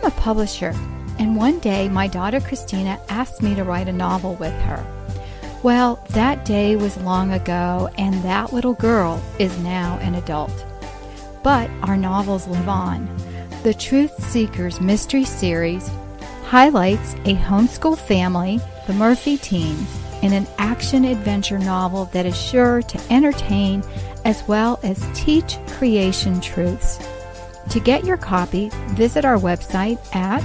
am a publisher, and one day my daughter Christina asked me to write a novel with her. Well, that day was long ago, and that little girl is now an adult. But our novels live on. The Truth Seekers Mystery Series highlights a homeschool family, the Murphy teens, in an action-adventure novel that is sure to entertain as well as teach creation truths. To get your copy, visit our website at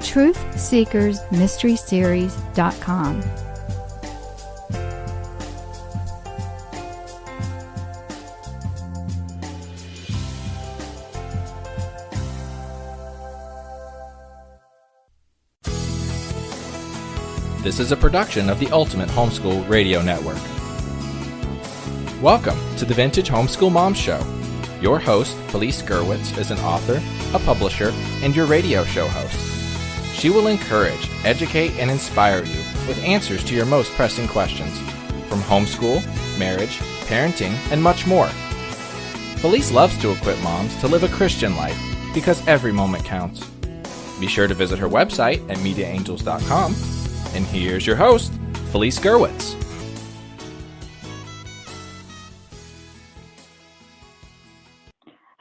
truthseekersmysteryseries.com. This is a production of the Ultimate Homeschool Radio Network. Welcome to the Vintage Homeschool Mom Show. Your host, Felice Gerwitz, is an author, a publisher, and your radio show host. She will encourage, educate, and inspire you with answers to your most pressing questions, from homeschool, marriage, parenting, and much more. Felice loves to equip moms to live a Christian life because every moment counts. Be sure to visit her website at mediaangels.com. And here's your host, Felice Gerwitz.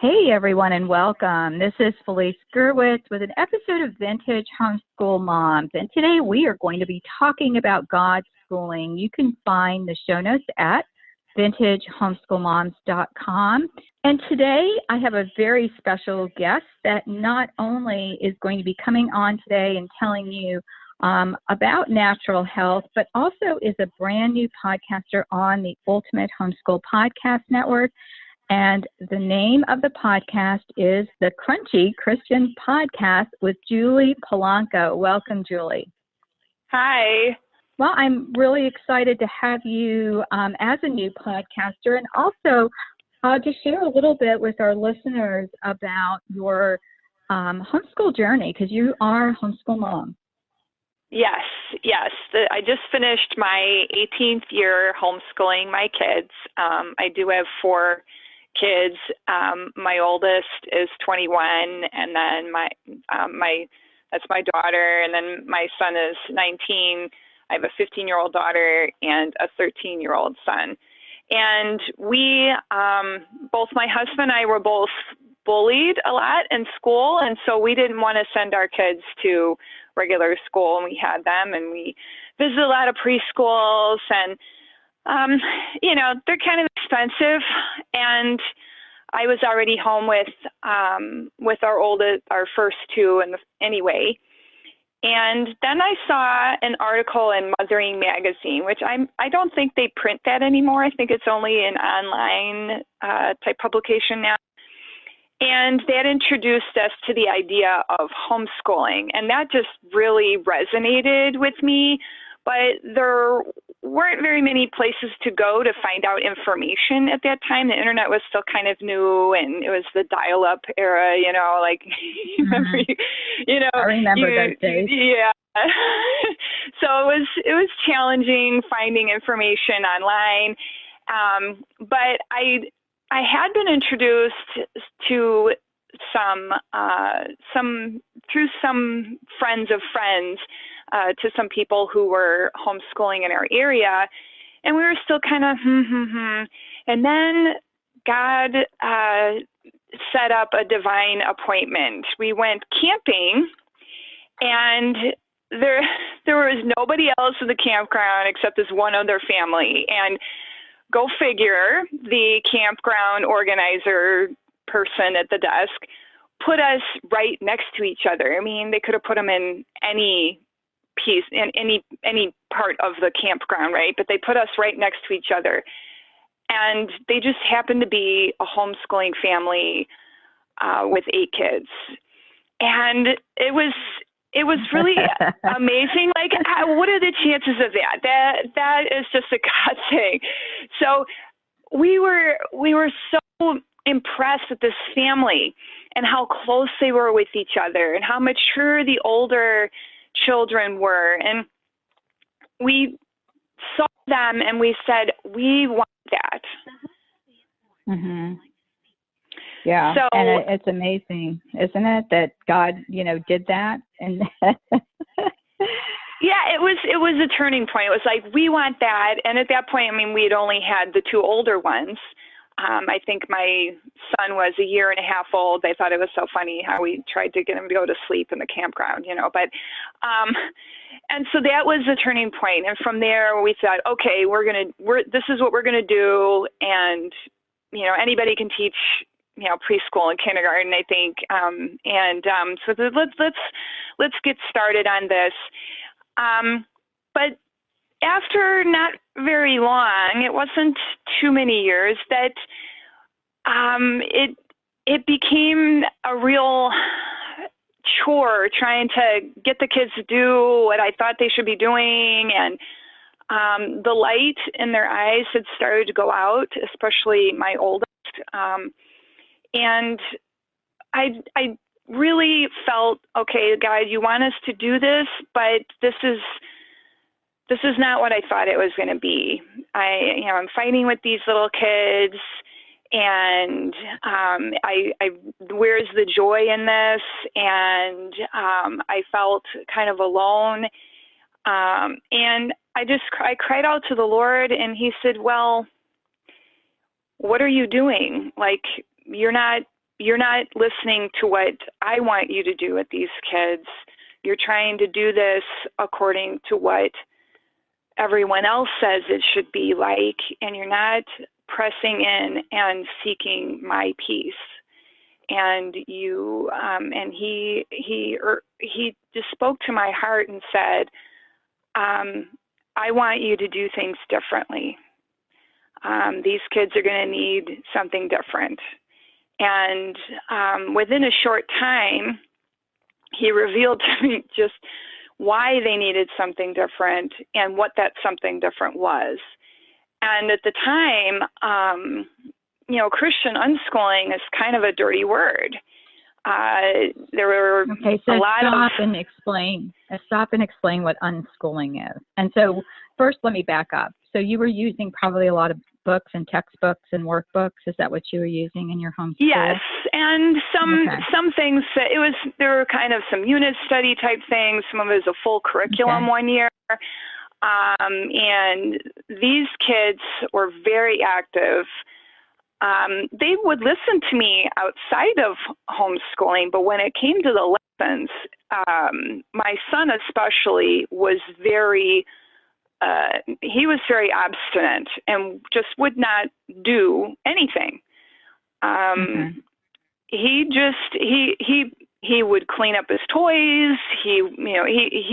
Hey everyone, and welcome. This is Felice Gerwitz with an episode of Vintage Homeschool Moms. And today we are going to be talking about God's schooling. You can find the show notes at vintagehomeschoolmoms.com. And today I have a very special guest that not only is going to be coming on today and telling you about natural health, but also is a brand new podcaster on the Ultimate Homeschool Podcast Network. And the name of the podcast is the Crunchy Christian Podcast with Julie Polanco. Welcome, Julie. Hi. Well, I'm really excited to have you as a new podcaster, and also to share a little bit with our listeners about your homeschool journey, because you are a homeschool mom. Yes. I just finished my 18th year homeschooling my kids. I do have 4 kids. My oldest is 21, and then that's my daughter, and then my son is 19. I have a 15-year-old daughter and a 13-year-old son. And we, both my husband and I were both bullied a lot in school, and so we didn't want to send our kids to regular school, and we had them, and we visited a lot of preschools, and they're kind of expensive, and I was already home with our first 2 anyway. And then I saw an article in Mothering magazine, which I don't think they print that anymore. I think it's only an online type publication now. And that introduced us to the idea of homeschooling. And that just really resonated with me. But there weren't very many places to go to find out information at that time. The internet was still kind of new, and it was the dial-up era, remember, I remember those days. Yeah. So it was challenging finding information online. But I had been introduced to through some friends of friends, to some people who were homeschooling in our area, and we were still kind of And then God set up a divine appointment. We went camping, and there was nobody else in the campground except this one other family. And go figure, the campground organizer person at the desk put us right next to each other. I mean, they could have put them in any piece, in any part of the campground, right? But they put us right next to each other. And they just happened to be a homeschooling family with 8 kids. And it was really amazing. What are the chances of that? That is just a God thing. So we were so impressed with this family and how close they were with each other and how mature the older children were. And we saw them and we said, we want that. Mm-hmm. Yeah. So, and it's amazing, isn't it, that God, did that? And yeah, it was a turning point. It was like, we want that. And at that point, I mean, we had only had the two older ones. I think my son was a year and a half old. They thought it was so funny how we tried to get him to go to sleep in the campground, but, and so that was the turning point. And from there we thought, okay, this is what we're going to do. And, anybody can teach, preschool and kindergarten, I think. So let's get started on this. But after not very long, it wasn't too many years, that it became a real chore trying to get the kids to do what I thought they should be doing. And the light in their eyes had started to go out, especially my oldest. And I really felt, okay, God, you want us to do this, but this is not what I thought it was going to be. I'm fighting with these little kids, and where's the joy in this? And I felt kind of alone. And I cried out to the Lord, and He said, well, what are you doing? Like, you're not listening to what I want you to do with these kids. You're trying to do this according to what everyone else says it should be like, and you're not pressing in and seeking my peace. And he just spoke to my heart and said, I want you to do things differently. These kids are going to need something different. And within a short time, He revealed to me just why they needed something different and what that something different was. And at the time, Christian unschooling is kind of a dirty word. There were a lot stop and explain what unschooling is. And so first, let me back up. So you were using probably a lot of books and textbooks and workbooks. Is that what you were using in your homeschool? Yes, and some things. There were kind of some unit study type things. Some of it was a full curriculum one year. And these kids were very active. They would listen to me outside of homeschooling, but when it came to the lessons, my son especially was very obstinate and just would not do anything. He would clean up his toys. He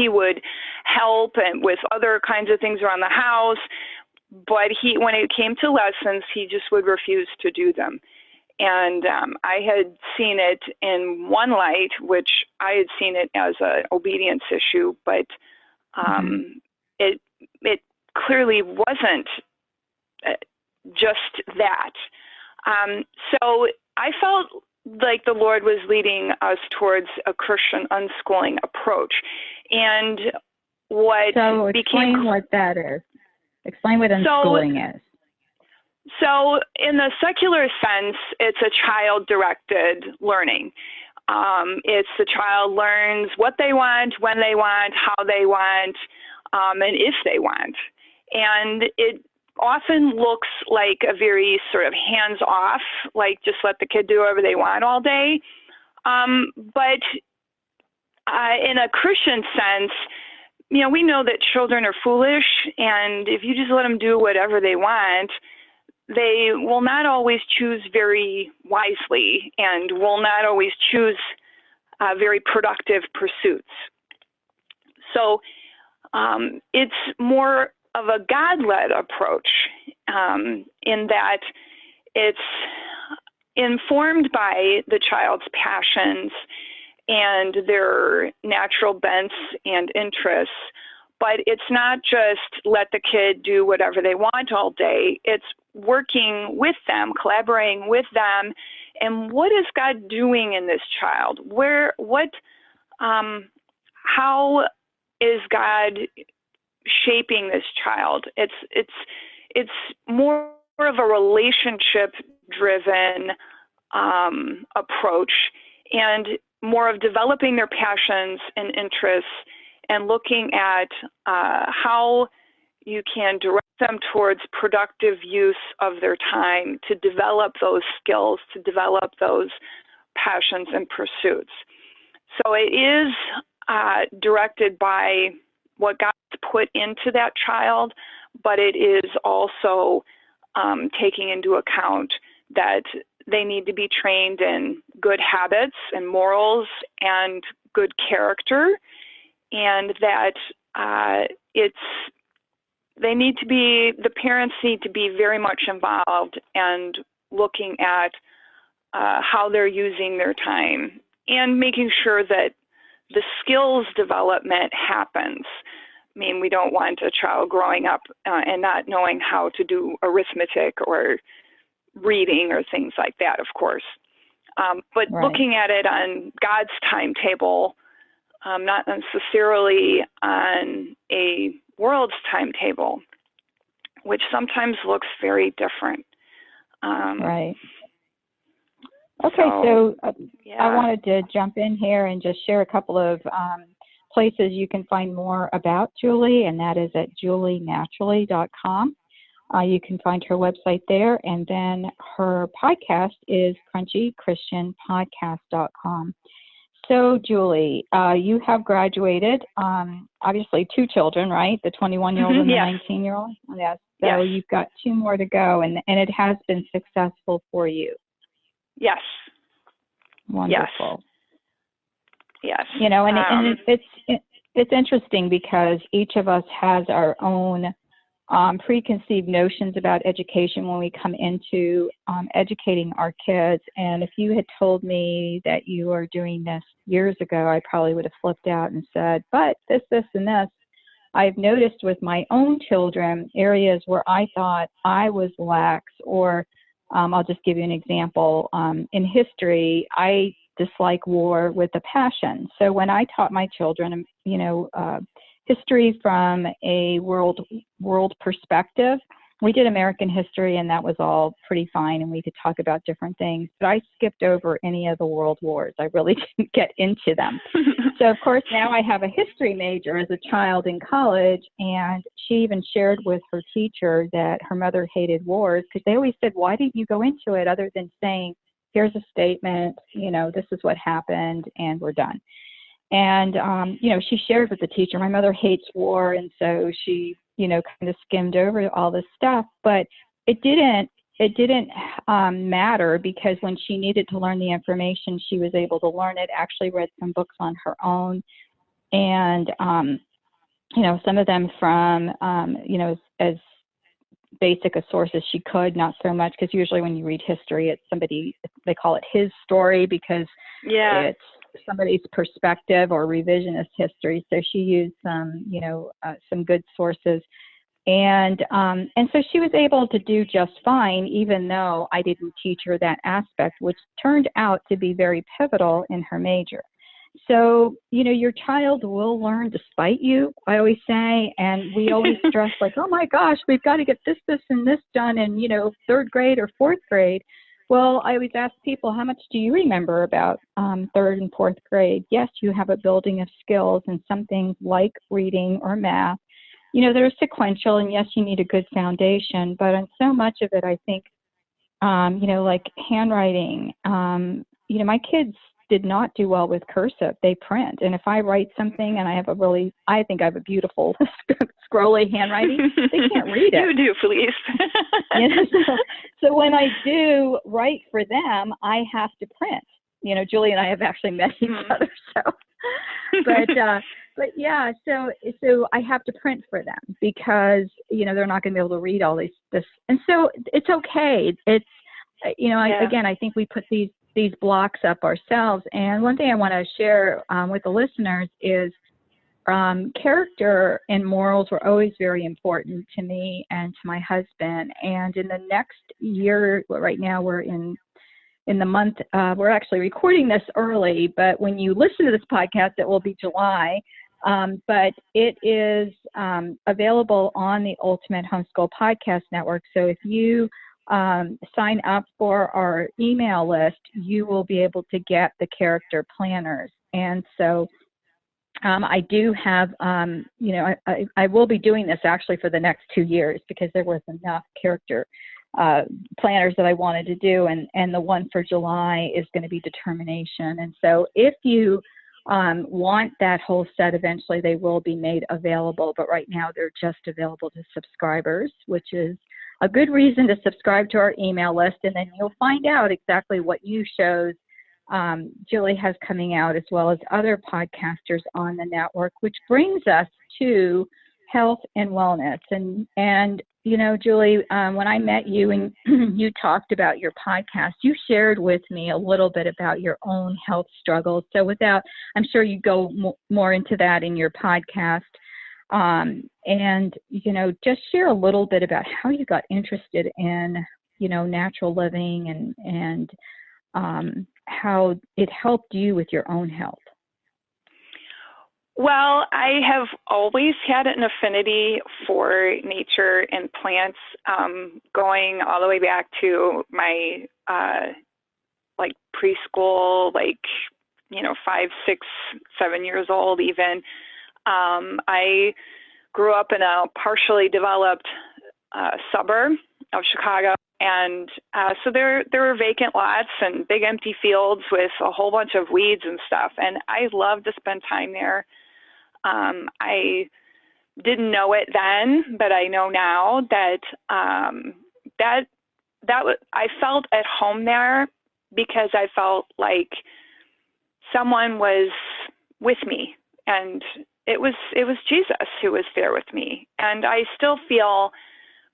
would help and with other kinds of things around the house. But when it came to lessons, he just would refuse to do them. And I had seen it in one light, which I had seen it as an obedience issue, but it clearly wasn't just that. So I felt like the Lord was leading us towards a Christian unschooling approach. And explain what that is. Explain what unschooling is. So in the secular sense, it's a child-directed learning. It's the child learns what they want, when they want, how they want, and if they want. And it often looks like a very sort of hands-off, like just let the kid do whatever they want all day. But in a Christian sense, we know that children are foolish, and if you just let them do whatever they want, they will not always choose very wisely and will not always choose very productive pursuits. So it's more of a God-led approach in that it's informed by the child's passions and their natural bents and interests, but it's not just let the kid do whatever they want all day. It's working with them, collaborating with them, and what is God doing in this child? How is God shaping this child? It's more of a relationship-driven approach, and more of developing their passions and interests and looking at how you can direct them towards productive use of their time to develop those skills, to develop those passions and pursuits. So it is directed by what God's put into that child, but it is also taking into account that they need to be trained in good habits and morals and good character, and that the parents need to be very much involved and looking at how they're using their time and making sure that the skills development happens. I mean, we don't want a child growing up and not knowing how to do arithmetic or reading or things like that, of course. But Right. looking at it on God's timetable, not necessarily on a world's timetable, which sometimes looks very different. Right. Okay, so yeah. I wanted to jump in here and just share a couple of places you can find more about Julie, and that is at julienaturally.com. You can find her website there, and then her podcast is crunchychristianpodcast.com. So, Julie, you have graduated, obviously 2 children, right? The 21-year-old and the yes. 19-year-old? Yes. So Yes. you've got 2 more to go, and it has been successful for you. Yes. Wonderful. Yes. You know, and it's interesting because each of us has our own preconceived notions about education when we come into educating our kids. And if you had told me that you were doing this years ago, I probably would have flipped out and said, but this, and this. I've noticed with my own children areas where I thought I was lax, or I'll just give you an example. In history, I dislike war with a passion. So when I taught my children, history from a world perspective, we did American history, and that was all pretty fine, and we could talk about different things. But I skipped over any of the world wars. I really didn't get into them. So, of course, now I have a history major as a child in college, and she even shared with her teacher that her mother hated wars because they always said, why didn't you go into it other than saying, here's a statement, this is what happened, and we're done. And, she shared with the teacher, my mother hates war, and so she, kind of skimmed over all this stuff, but it didn't matter because when she needed to learn the information, she was able to learn it, actually read some books on her own, and, some of them from, as basic a source as she could, not so much, because usually when you read history, it's somebody, they call it his story because it's somebody's perspective or revisionist history. So she used some good sources. And so she was able to do just fine, even though I didn't teach her that aspect, which turned out to be very pivotal in her major. So, your child will learn despite you, I always say, and we always stress like, oh my gosh, we've got to get this, and this done in, 3rd grade or 4th grade. Well, I always ask people, how much do you remember about 3rd and 4th grade? Yes, you have a building of skills, and some things like reading or math, they're sequential, and yes, you need a good foundation, but on so much of it, I think, like handwriting, my kids did not do well with cursive. They print. And if I write something and I think I have a beautiful scrolly handwriting, they can't read it. You do, Felice. So when I do write for them, I have to print. Julie and I have actually met each other. But yeah, so I have to print for them because, they're not going to be able to read all this. And so it's okay. It's, again, I think we put these blocks up ourselves. And one thing I want to share with the listeners is character and morals were always very important to me and to my husband. And in the next year, right now we're in the month, we're actually recording this early, but when you listen to this podcast, it will be July. But it is available on the Ultimate Homeschool Podcast Network. So if you sign up for our email list, you will be able to get the character planners. And so I do have, I will be doing this actually for the next 2 years because there was enough character planners that I wanted to do, and the one for July is going to be determination. And so if you want that whole set, eventually they will be made available, but right now they're just available to subscribers, which is a good reason to subscribe to our email list, and then you'll find out exactly what new shows Julie has coming out, as well as other podcasters on the network, which brings us to health and wellness. And you know, Julie, when I met you and you talked about your podcast, you shared with me a little bit about your own health struggles. So I'm sure you go more into that in your podcast. And, you know, just share a little bit about how you got interested in, you know, natural living and how it helped you with your own health. Well, I have always had an affinity for nature and plants, going all the way back to my, like preschool, like, you know, 5, 6, 7 years old even. I grew up in a partially developed suburb of Chicago, and so there were vacant lots and big empty fields with a whole bunch of weeds and stuff, and I loved to spend time there. I didn't know it then, but I know now that I felt at home there because I felt like someone was with me, and it was Jesus who was there with me. And I still feel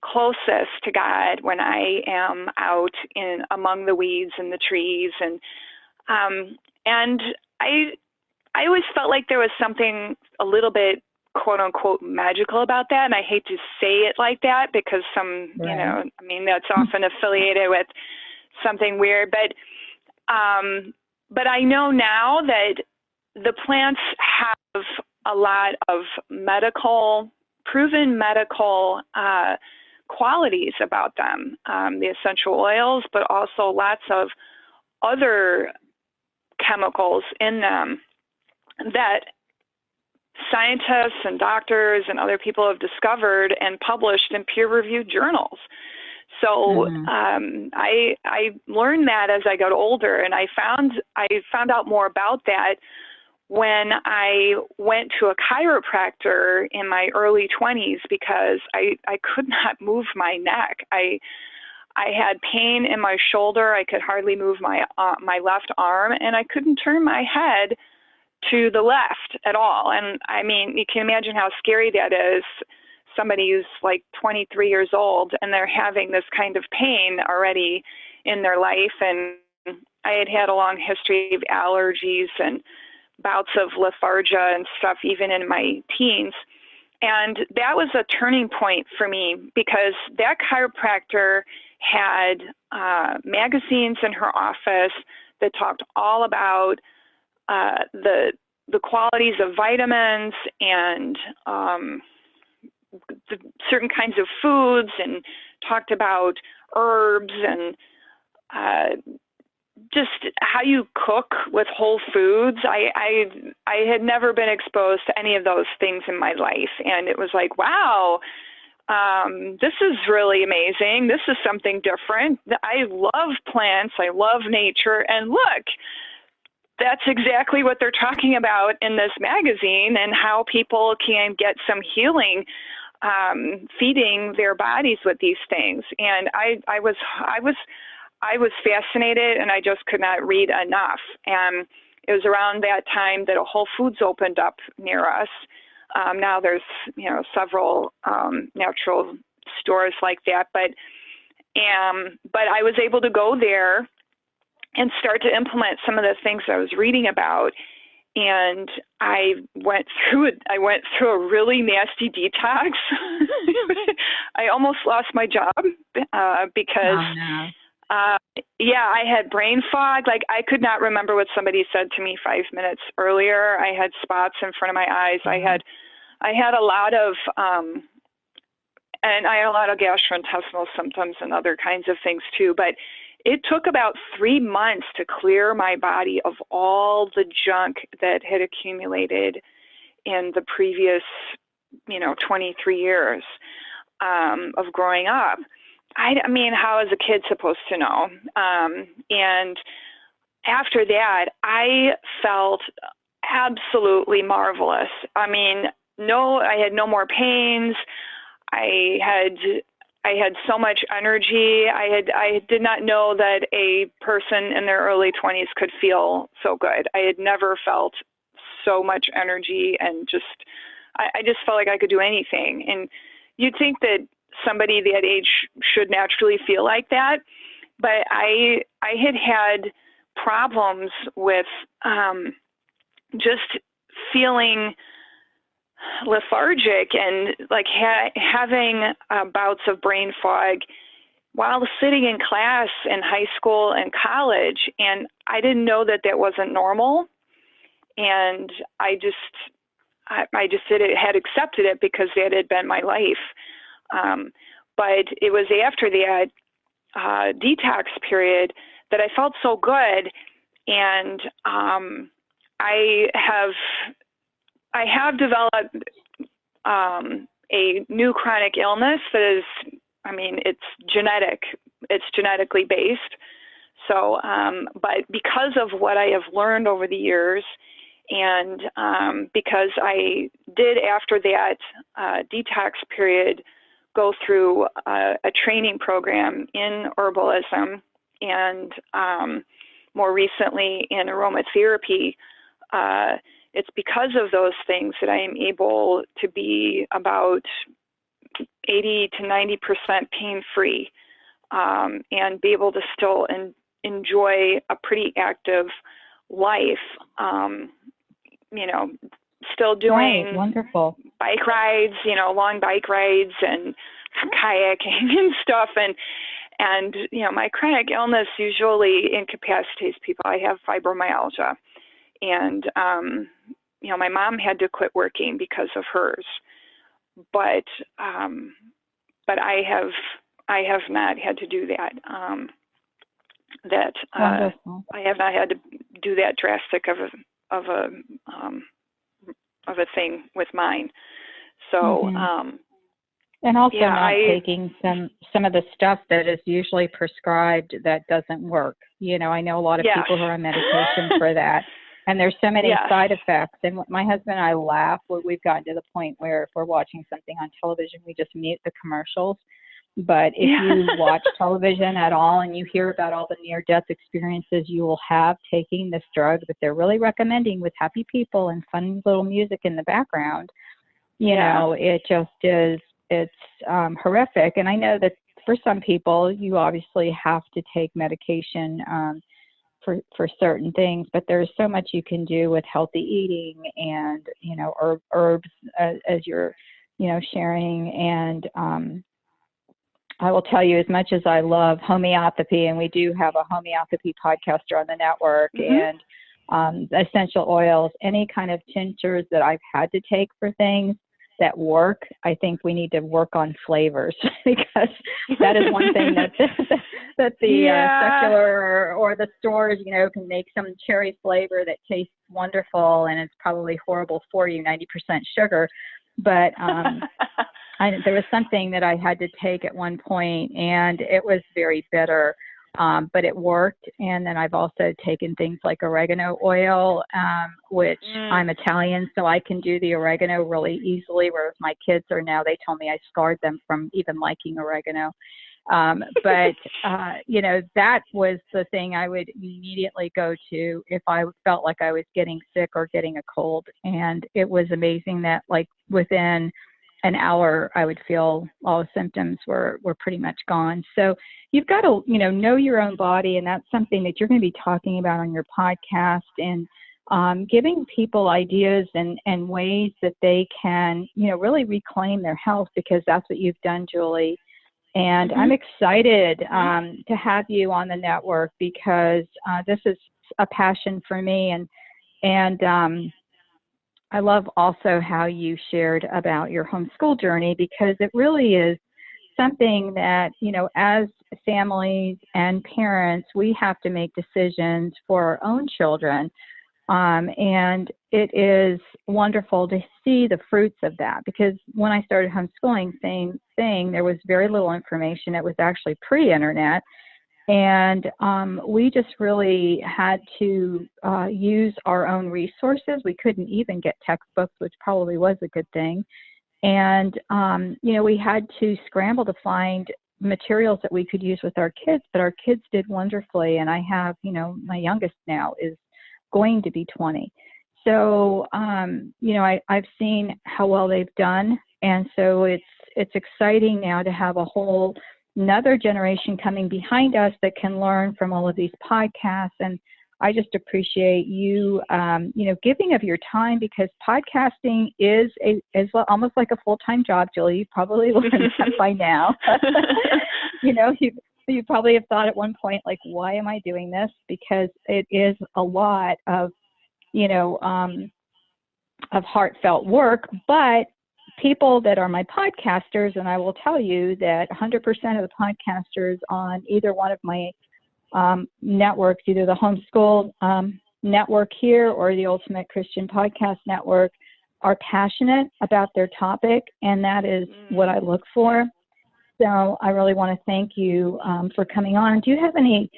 closest to God when I am out in among the weeds and the trees, and I always felt like there was something a little bit quote unquote magical about that. And I hate to say it like that because Right. you know, I mean, that's often affiliated with something weird, but I know now that the plants have a lot of proven medical qualities about them, the essential oils, but also lots of other chemicals in them that scientists and doctors and other people have discovered and published in peer-reviewed journals. So I learned that as I got older, and I found out more about that when I went to a chiropractor in my early 20s because I could not move my neck. I had pain in my shoulder. I could hardly move my left arm, and I couldn't turn my head to the left at all. And I mean, you can imagine how scary that is. Somebody who's like 23 years old and they're having this kind of pain already in their life. And I had a long history of allergies and bouts of lethargia and stuff, even in my teens. And that was a turning point for me because that chiropractor had magazines in her office that talked all about the qualities of vitamins and the certain kinds of foods, and talked about herbs and just how you cook with whole foods. I had never been exposed to any of those things in my life, and it was like, wow, this is really amazing. This is something different. I love plants. I love nature, and look, that's exactly what they're talking about in this magazine, and how people can get some healing feeding their bodies with these things. And I was fascinated, and I just could not read enough. And it was around that time that a Whole Foods opened up near us. Now there's, you know, several natural stores like that, but I was able to go there and start to implement some of the things I was reading about. And I went through a really nasty detox. I almost lost my job because, I had brain fog. Like, I could not remember what somebody said to me 5 minutes earlier. I had spots in front of my eyes. I had a lot of and I had a lot of gastrointestinal symptoms and other kinds of things too. But it took about 3 months to clear my body of all the junk that had accumulated in the previous, 23 years of growing up. I mean, how is a kid supposed to know? And after that, I felt absolutely marvelous. I mean, I had no more pains. I had so much energy. I did not know that a person in their early 20s could feel so good. I had never felt so much energy, and I just felt like I could do anything. And you'd think that somebody that age should naturally feel like that, but I had problems with just feeling lethargic and like having bouts of brain fog while sitting in class in high school and college. And I didn't know that wasn't normal. And I just had accepted it because that had been my life. But it was after that detox period that I felt so good. And I have developed a new chronic illness that is, it's genetic. It's genetically based. So, but because of what I have learned over the years, and because I did after that detox period go through a training program in herbalism and more recently in aromatherapy, it's because of those things that I am able to be about 80 to 90% pain-free and be able to still enjoy a pretty active life. Still doing wonderful bike rides, long bike rides and kayaking and stuff. And my chronic illness usually incapacitates people. I have fibromyalgia. And, my mom had to quit working because of hers, but I have not had to do that. I have not had to do that drastic of a thing with mine. So, and also not taking some of the stuff that is usually prescribed that doesn't work. I know a lot of people who are on medication for that. And there's so many side effects. And my husband and I laugh. We've gotten to the point where if we're watching something on television, we just mute the commercials. But if you watch television at all and you hear about all the near-death experiences you will have taking this drug that they're really recommending with happy people and fun little music in the background, it just is, it's horrific. And I know that for some people, you obviously have to take medication for certain things, but there's so much you can do with healthy eating and, herbs as you're, sharing. And I will tell you, as much as I love homeopathy, and we do have a homeopathy podcaster on the network, and essential oils, any kind of tinctures that I've had to take for things that work, I think we need to work on flavors because that is one thing that the secular or the stores, can make some cherry flavor that tastes wonderful and it's probably horrible for you, 90% sugar. But there was something that I had to take at one point and it was very bitter. But it worked. And then I've also taken things like oregano oil, which I'm Italian, so I can do the oregano really easily, whereas my kids are now, they told me I scarred them from even liking oregano. But that was the thing I would immediately go to if I felt like I was getting sick or getting a cold. And it was amazing that like within an hour, I would feel all the symptoms were pretty much gone. So you've got to, know your own body. And that's something that you're going to be talking about on your podcast and giving people ideas and ways that they can, really reclaim their health, because that's what you've done, Julie. And I'm excited to have you on the network because this is a passion for me. And I love also how you shared about your homeschool journey, because it really is something that, as families and parents, we have to make decisions for our own children. And it is wonderful to see the fruits of that, because when I started homeschooling, same thing, there was very little information. It was actually pre-internet. And we just really had to use our own resources. We couldn't even get textbooks, which probably was a good thing. And, we had to scramble to find materials that we could use with our kids, but our kids did wonderfully. And I have, my youngest now is going to be 20. So, I've seen how well they've done. And so it's exciting now to have a whole another generation coming behind us that can learn from all of these podcasts. And I just appreciate you, giving of your time, because podcasting is almost like a full-time job, Julie. You probably learned that by now. You probably have thought at one point, like, why am I doing this? Because it is a lot of, of heartfelt work, but people that are my podcasters, and I will tell you that 100% of the podcasters on either one of my networks, either the Homeschool network here or the Ultimate Christian Podcast Network, are passionate about their topic, and that is what I look for. So I really want to thank you for coming on. Do you have any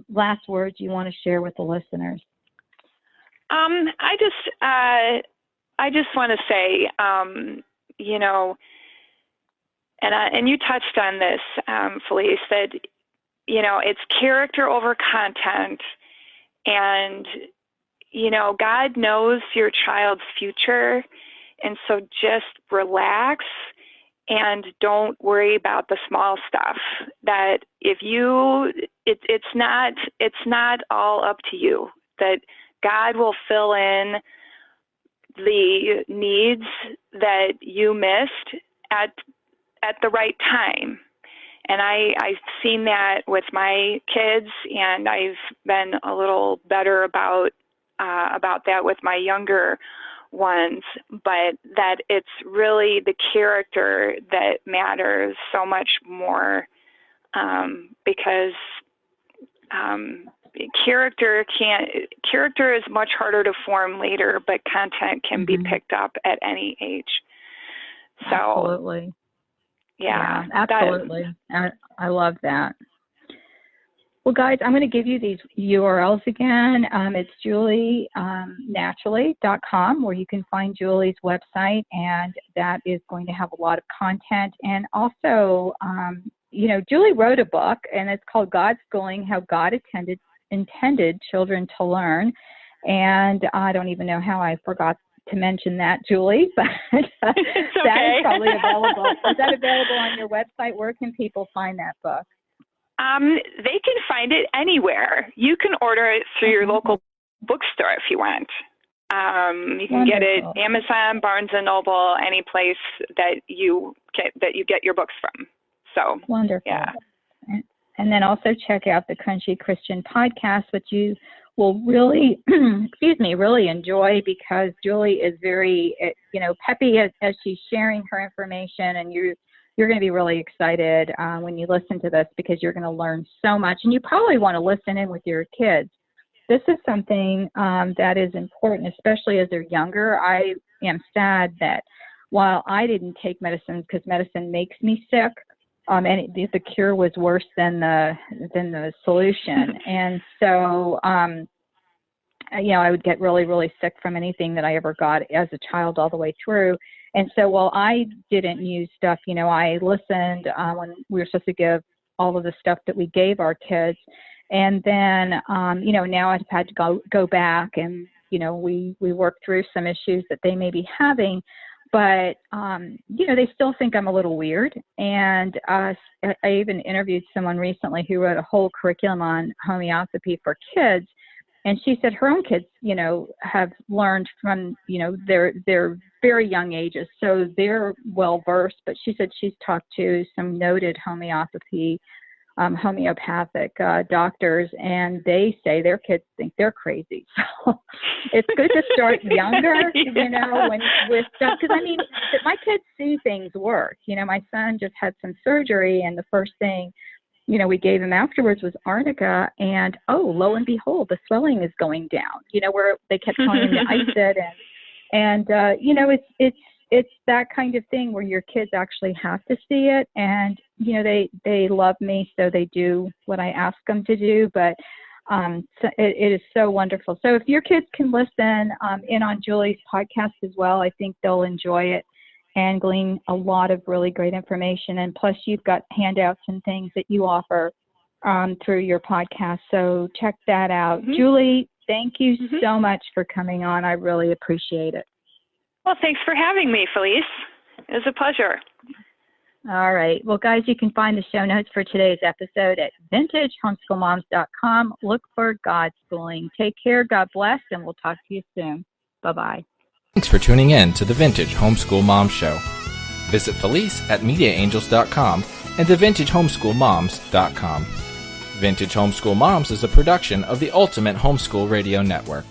last words you want to share with the listeners? I just want to say, and you touched on this, Felice, that, it's character over content. And, God knows your child's future. And so just relax and don't worry about the small stuff. That it's not all up to you. That God will fill in the needs that you missed at the right time. And I've seen that with my kids, and I've been a little better about that with my younger ones, but that it's really the character that matters so much more, because character is much harder to form later, but content can be picked up at any age. So absolutely. Yeah, absolutely. I love that. Well, guys, I'm going to give you these URLs again. It's julienaturally.com, where you can find Julie's website, and that is going to have a lot of content. And also, Julie wrote a book, and it's called God Schooling: How God Intended Children to Learn. And I don't even know how I forgot to mention that, Julie, but that is probably available. Is that available on your website? Where can people find that book? They can find it anywhere. You can order it through your local bookstore if you want. You can get it Amazon, Barnes and Noble, any place that you get your books from. So wonderful. Yeah. And then also check out the Crunchy Christian Podcast, which you will really, really enjoy, because Julie is very, peppy as she's sharing her information, and you're going to be really excited when you listen to this, because you're going to learn so much, and you probably want to listen in with your kids. This is something that is important, especially as they're younger. I am sad that while I didn't take medicine, because medicine makes me sick, and the cure was worse than the solution. And so, I would get really, really sick from anything that I ever got as a child all the way through. And so while I didn't use stuff, I listened when we were supposed to give all of the stuff that we gave our kids. And then, now I've had to go back, and, we work through some issues that they may be having. But, they still think I'm a little weird. And I even interviewed someone recently who wrote a whole curriculum on homeopathy for kids. And she said her own kids, have learned from, their very young ages. So they're well-versed. But she said she's talked to some noted homeopathy homeopathic doctors, and they say their kids think they're crazy. So it's good to start younger, you know, with stuff. Because, I mean, my kids see things work. You know, my son just had some surgery, and the first thing, you know, we gave him afterwards was arnica, and lo and behold, the swelling is going down. You know, where they kept telling him to ice it, and you know, it's that kind of thing where your kids actually have to see it, and you know, they love me, so they do what I ask them to do. But so it is so wonderful. So if your kids can listen in on Julie's podcast as well, I think they'll enjoy it and glean a lot of really great information. And plus, you've got handouts and things that you offer through your podcast. So check that out. Julie, thank you so much for coming on. I really appreciate it. Well, thanks for having me, Felice. It was a pleasure. All right. Well, guys, you can find the show notes for today's episode at vintagehomeschoolmoms.com. Look for God Schooling. Take care. God bless, and we'll talk to you soon. Bye-bye. Thanks for tuning in to the Vintage Homeschool Mom Show. Visit Felice at MediaAngels.com and TheVintageHomeschoolMoms.com. Vintage Homeschool Moms is a production of the Ultimate Homeschool Radio Network.